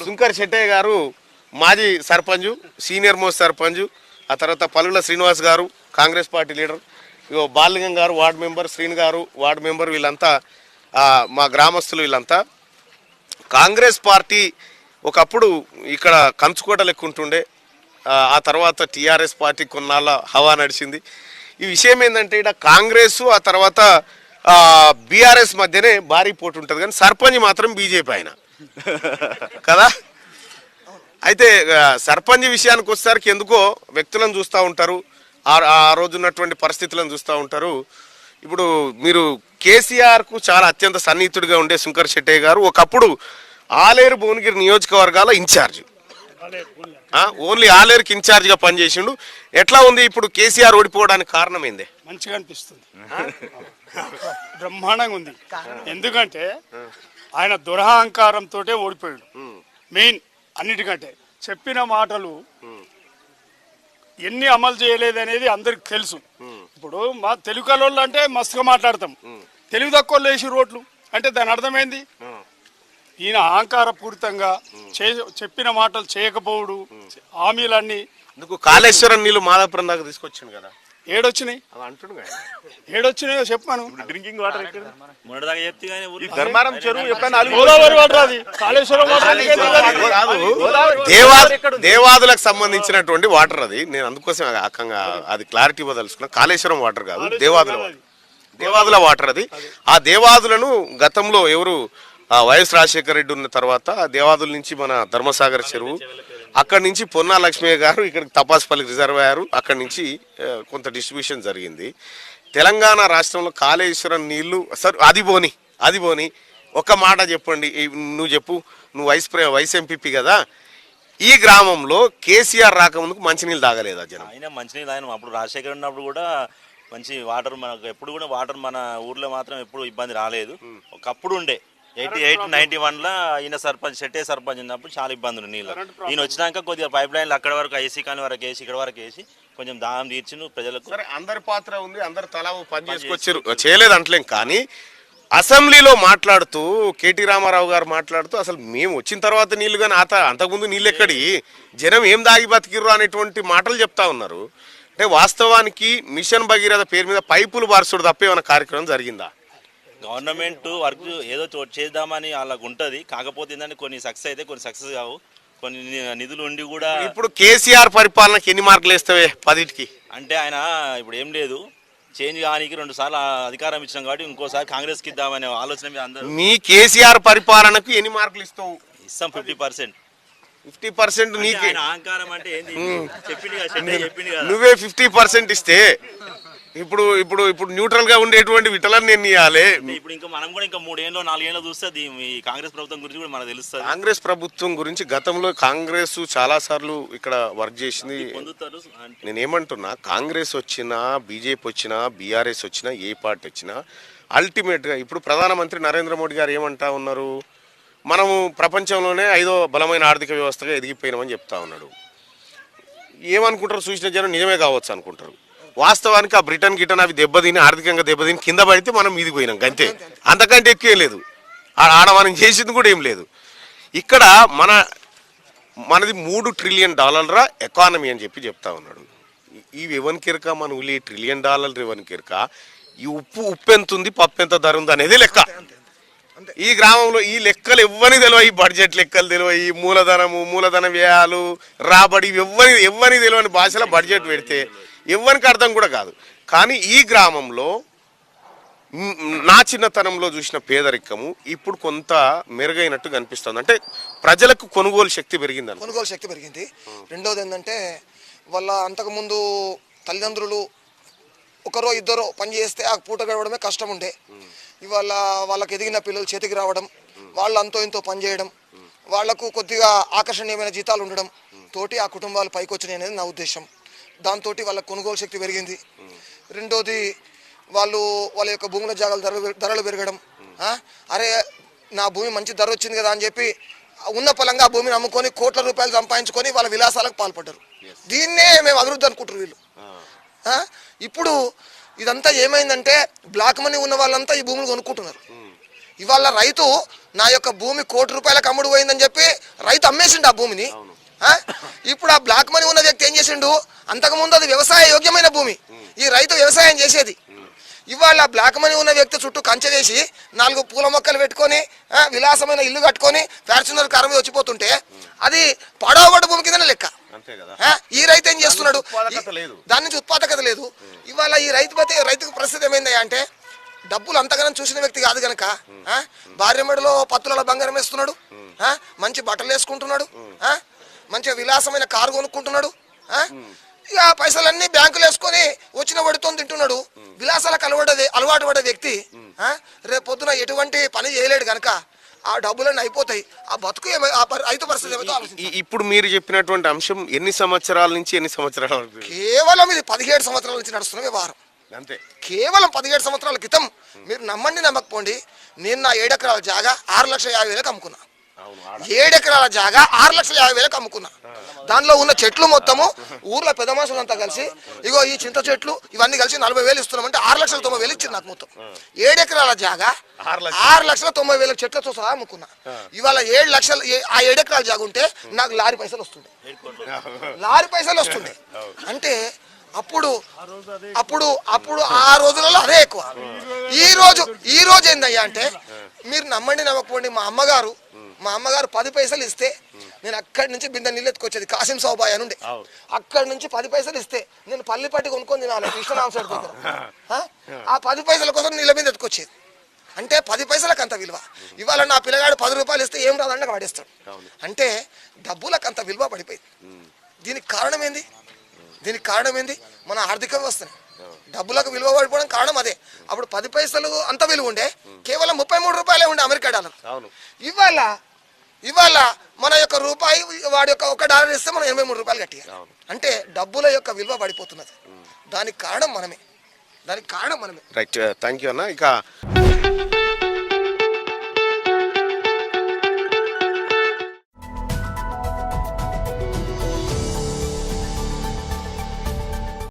సుంకర్ శెట్టయ్య గారు మాజీ sarpanch, senior most sarpanch. ఆ తర్వాత పలుగుల శ్రీనివాస్ గారు కాంగ్రెస్ పార్టీ లీడర్. బాలింగం గారు వార్డు మెంబర్, శ్రీని గారు వార్డు మెంబర్. వీళ్ళంతా మా గ్రామస్తులు. వీళ్ళంతా కాంగ్రెస్ పార్టీ ఒకప్పుడు ఇక్కడ కంచుకోట లెక్కుంటుండే. ఆ తర్వాత టీఆర్ఎస్ పార్టీ కొన్నాళ్ళ హవా నడిచింది. ఈ విషయం ఏంటంటే ఇక్కడ కాంగ్రెస్ ఆ తర్వాత బీఆర్ఎస్ మధ్యనే భారీ పోటీ ఉంటుంది, కానీ సర్పంచ్ మాత్రం బీజేపీ ఆయన కదా. అయితే సర్పంచ్ విషయానికి వచ్చేసరికి ఎందుకో వ్యక్తులను చూస్తూ ఉంటారు, ఆ రోజు ఉన్నటువంటి పరిస్థితులను చూస్తూ ఉంటారు. ఇప్పుడు మీరు కేసీఆర్కు చాలా అత్యంత సన్నిహితుడిగా ఉండే సుంకర్ శెట్టయ్య గారు ఒకప్పుడు ఆలేరు భువనగిరి నియోజకవర్గాల ఇన్ఛార్జ్, ఓన్లీ ఆలేరుకి ఇన్ఛార్జ్గా పనిచేసిండు. ఎట్లా ఉంది ఇప్పుడు కేసీఆర్ ఓడిపోవడానికి కారణం ఏంది? మంచిగా అనిపిస్తుంది, బ్రహ్మాండంగా ఉంది. ఎందుకంటే ఆయన దురహంకారంతో ఓడిపోయాడు. మెయిన్ అన్నిటికంటే చెప్పిన మాటలు ఎన్ని అమలు చేయలేదనేది అందరికి తెలుసు. ఇప్పుడు మా తెలుగు కలోళ్ళు అంటే మస్తుగా మాట్లాడతాం, తెలుగు తక్కువ లేచి రోడ్లు అంటే దాని అర్థమైంది ఈయన అహంకారపూరితంగా చెప్పిన మాటలు చేయకపోవడు. హామీలన్నీ కాళేశ్వరం నీళ్ళు మాదాపురం దాకా తీసుకొచ్చాను కదా, ఏడొచ్చినాయి ఏడొచ్చినాయో చెప్పాను. డ్రింకింగ్ వాటర్ గోదావరి వాటర్ అది, కాళేశ్వరం వాటర్ దేవాదులకు సంబంధించినటువంటి వాటర్ అది. నేను అందుకోసం అది క్లారిటీ ఇవ్వదలుచుకున్నా. కాళేశ్వరం వాటర్ కాదు, దేవాదుల వాటర్ అది. ఆ దేవాదులను గతంలో ఎవరు వైఎస్ రాజశేఖర రెడ్డి ఉన్న తర్వాత దేవాదుల నుంచి మన ధర్మసాగర్ చెరువు, అక్కడి నుంచి పొన్నా లక్ష్మయ్య గారు ఇక్కడికి తపాస్పల్లి రిజర్వాయర్, అక్కడి నుంచి కొంత డిస్ట్రిబ్యూషన్ జరిగింది. తెలంగాణ రాష్ట్రంలో కాళేశ్వరం నీళ్లు సార్ అది పోని ఒక మాట చెప్పండి, నువ్వు చెప్పు, నువ్వు వైస్ ఎంపీపీ కదా. ఈ గ్రామంలో కేసీఆర్ రాకముందుకు మంచినీళ్ళు తాగలేదా జనం? ఆయన మంచినీళ్ళు తాగిన అప్పుడు రాజశేఖర్ ఉన్నప్పుడు కూడా మంచి వాటర్, మనకు ఎప్పుడు కూడా వాటర్ మన ఊర్లో మాత్రం ఎప్పుడు ఇబ్బంది రాలేదు. ఒకప్పుడు ఉండే 88, 91లో ఈయన సర్పంచ్ శెట్టయ్య సర్పంచ్ ఉన్నప్పుడు చాలా ఇబ్బందులు నీళ్ళు. ఈయన వచ్చినాక కొద్దిగా పైప్ లైన్లు అక్కడ వరకు ఏసీ కాని వరకు వేసి ఇక్కడ వరకు వేసి కొంచెం దాహం తీర్చి ప్రజలకు. అందరి పాత్ర ఉంది, అందరు తలా పని చేసుకొచ్చారు, చేయలేదు అంటలేం. కానీ అసెంబ్లీలో మాట్లాడుతూ కేటీ రామారావు గారు మాట్లాడుతూ అసలు మేము వచ్చిన తర్వాత నీళ్లు కానీ అంతకుముందు నీళ్ళు ఎక్కడి, జనం ఏం దాగి బతికిర్రు అనేటువంటి మాటలు చెప్తా ఉన్నారు. అంటే వాస్తవానికి మిషన్ భగీరథ పేరు మీద పైపులు బార్సుడు తప్ప ఏమైనా కార్యక్రమం జరిగిందా? గవర్నమెంట్ వర్క్ ఏదో చేద్దామని వాళ్ళకు ఉంటుంది, కాకపోతే ఏంటంటే కొన్ని సక్సెస్ అయితే కొన్ని సక్సెస్ కావు, కొన్ని నిధులు ఉండి కూడా. ఇప్పుడు కేసీఆర్ పరిపాలనకి ఎన్ని మార్కులు వేస్తావే 10కి? అంటే ఆయన ఇప్పుడు ఏం లేదు, చేంజ్ కానీకి 2 సార్లు అధికారం ఇచ్చినాం కాబట్టి ఇంకోసారి కాంగ్రెస్కి ఇద్దామనే ఆలోచన మీద అందరూ. మీ కేసీఆర్ పరిపాలనకు ఎన్ని మార్కులు ఇస్తావు? ఇస్తాం 50%. 50% నీకు అహంకారం అంటే ఏంది? చెప్పింది నువ్వే 50% ఇస్తే ఇప్పుడు ఇప్పుడు ఇప్పుడు న్యూట్రల్ గా ఉండేటువంటి విటలను నేను ఇవ్వాలి. ఇప్పుడు ఇంకా మనం కూడా ఇంకా 3 ఏళ్ళు 4 ఏళ్ళు చూస్తే ఈ కాంగ్రెస్ ప్రభుత్వం గురించి కూడా మనకు తెలుస్తుంది. కాంగ్రెస్ ప్రభుత్వం గురించి గతంలో కాంగ్రెస్ చాలా సార్లు ఇక్కడ వర్క్ చేసింది. నేనేమంటున్నా, కాంగ్రెస్ వచ్చినా బీజేపీ వచ్చినా బీఆర్ఎస్ వచ్చినా ఏ పార్టీ వచ్చినా అల్టిమేట్ గా ఇప్పుడు ప్రధానమంత్రి నరేంద్ర మోడీ గారు ఏమంటా ఉన్నారు, మనము ప్రపంచంలోనే 5వ బలమైన ఆర్థిక వ్యవస్థగా ఎదిగిపోయినామని చెప్తా ఉన్నాడు. ఏమనుకుంటారు చూసిన జనం, నిజమే కావచ్చు అనుకుంటారు. వాస్తవానికి ఆ బ్రిటన్ గిటన్ అవి దెబ్బతిని ఆర్థికంగా దెబ్బతిని కింద పడితే మనం మీదికి పోయినాం అంతే, అంతకంటే ఎక్కువ లేదు. ఆడ మనం చేసింది కూడా ఏం లేదు. ఇక్కడ మనది $3 ట్రిలియన్ ఎకానమీ అని చెప్తా ఉన్నాడు. ఇవి ఎవరికెరక, మన ఊళ్ళి $1 ట్రిలియన్ ఎవరికెరక, ఈ ఉప్పు ఎంత ఉంది, పప్పు ఎంత ధర ఉంది అనేది లెక్క. ఈ గ్రామంలో ఈ లెక్కలు ఎవ్వరికి తెలియవు, ఈ బడ్జెట్ లెక్కలు తెలియవు, ఈ మూలధన వ్యయాలు రాబడి ఎవ్వరికి తెలియని భాషలో బడ్జెట్ పెడితే ఎవరికి అర్థం కూడా కాదు. కానీ ఈ గ్రామంలో నా చిన్నతనంలో చూసిన పేదరికము ఇప్పుడు కొంత మెరుగైనట్టు కనిపిస్తుంది. అంటే ప్రజలకు కొనుగోలు శక్తి పెరిగింది. రెండోది ఏంటంటే వాళ్ళ అంతకుముందు తల్లిదండ్రులు ఒకరో ఇద్దరో పని చేస్తే ఆ పూట గడవడమే కష్టం ఉండే. ఇవాళ వాళ్ళకి ఎదిగిన పిల్లలు చేతికి రావడం, వాళ్ళు అంతో ఇంతో పని చేయడం, వాళ్లకు కొద్దిగా ఆకర్షణీయమైన జీతాలు ఉండడం తోటి ఆ కుటుంబాలు పైకి వచ్చినాయి అనేది నా ఉద్దేశం. దాంతో వాళ్ళ కొనుగోలు శక్తి పెరిగింది. రెండోది వాళ్ళ యొక్క భూముల జాగాల ధరలు పెరగడం. అరే నా భూమి మంచి ధర వచ్చింది కదా అని చెప్పి ఉన్న పలంగా ఆ భూమిని అమ్ముకొని కోట్ల రూపాయలు సంపాదించుకొని వాళ్ళ విలాసాలకు పాల్పడ్డారు. దీన్నే మేము అభివృద్ధి అనుకుంటారు వీళ్ళు. ఇప్పుడు ఇదంతా ఏమైందంటే బ్లాక్ మనీ ఉన్న వాళ్ళంతా ఈ భూములు కొనుక్కుంటున్నారు. ఇవాళ రైతు నా యొక్క భూమి ₹1,00,00,000 అమ్ముడు పోయిందని చెప్పి రైతు అమ్మేసిండు ఆ భూమిని. ఇప్పుడు ఆ బ్లాక్ మనీ ఉన్న వ్యక్తి ఏం చేసిండు, అంతకుముందు అది వ్యవసాయ యోగ్యమైన భూమి, ఈ రైతు వ్యవసాయం చేసేది. ఇవాళ బ్లాక్ మనీ ఉన్న వ్యక్తి చుట్టూ కంచె వేసి 4 పూల మొక్కలు పెట్టుకొని విలాసమైన ఇల్లు కట్టుకొని ఫార్చునర్ కారు మీద వచ్చిపోతుంటే అది పడవబడ్డ భూమి కింద లెక్క. ఈ రైతు ఏం చేస్తున్నాడు, దాని నుంచి ఉత్పాదకత లేదు. ఇవాళ ఈ రైతుకు పరిస్థితి ఏమైంది అంటే, డబ్బులు అంతగానం చూసిన వ్యక్తి కాదు గనక భార్య మెడలో పత్తుల బంగారం వేస్తున్నాడు, మంచి బట్టలు వేసుకుంటున్నాడు, మంచిగా విలాసమైన కారు కొనుక్కుంటున్నాడు, ఇక ఆ పైసలన్నీ బ్యాంకులు వేసుకొని వచ్చిన వడితో తింటున్నాడు. విలాసాలకు అలవాటు పడే వ్యక్తి రేపు పొద్దున ఎటువంటి పని చేయలేడు గనక ఆ డబ్బులన్నీ అయిపోతాయి. ఆ బతుకు రైతు పరిస్థితి ఏమైతే ఆలోచించాలి. ఇప్పుడు మీరు చెప్పినటువంటి అంశం ఎన్ని సంవత్సరాల నుంచి ఎన్ని సంవత్సరాల వరకు? కేవలం ఇది 17 సంవత్సరాల నుంచి నడుస్తున్న వ్యవహారం. అంతే, కేవలం 17 సంవత్సరాల క్రితం. మీరు నమ్మండి నమ్మకపోండి, నేను నా 7 ఎకరాల జాగా 6,50,000 అమ్ముకున్నా. 7 ఎకరాల జాగా 6,50,000 అమ్ముకున్నా. దానిలో ఉన్న చెట్లు మొత్తము ఊర్లో పెద్ద మనుషులంతా కలిసి ఇగో ఈ చింత చెట్లు ఇవన్నీ కలిసి 40,000 ఇస్తున్నామంటే 6,90,000 ఇచ్చింది నాకు మొత్తం. 7 ఎకరాల జాగా 6,90,000 చెట్లతో సహా అమ్ముకున్నా. ఇవాళ 7 లక్షలు ఆ 7 ఎకరాల జాగా ఉంటే నాకు లారీ పైసలు వస్తుండే, లారీ పైసలు వస్తుండే. అంటే అప్పుడు ఆ రోజులలో అదే ఎక్కువ. ఈ రోజు ఏందయ్యా అంటే, మీరు నమ్మండి నమ్మకపోండి, మా అమ్మగారు 10 పైసలు ఇస్తే నేను అక్కడి నుంచి బిందె నీళ్ళు ఎత్తుకొచ్చేది. కాసిం సౌబాయ్ అని ఉండే, అక్కడి నుంచి 10 పైసలు ఇస్తే నేను పల్లి పట్టి కొనుక్కొని తినాలి కృష్ణరామసారి దగ్గర. ఆ 10 పైసల కోసం నీళ్ళ మీద ఎత్తుకొచ్చేది. అంటే 10 పైసలకు అంత విలువ. ఇవాళ నా పిల్లగాడు 10 రూపాయలు ఇస్తే ఏం రాదంటే వాడేస్తాడు. అంటే డబ్బులకు అంత విలువ పడిపోయింది. దీనికి కారణం ఏంది? మన ఆర్థిక వ్యవస్థనే. డబ్బులకు విలువ పడిపోవడం కారణం అదే. అప్పుడు 10 పైసలు అంత విలువ ఉండే, కేవలం 33 రూపాయలే ఉండే అమెరికా డాలర్. ఇవాళ మన యొక్క రూపాయి వాడి యొక్క $1 ఇస్తే మనం 83 రూపాయలు కట్టియాలి. అంటే డబ్బుల యొక్క విలువ పడిపోతున్నది. దానికి కారణం మనమే. రైట్, థ్యాంక్ యూ అన్న. ఇక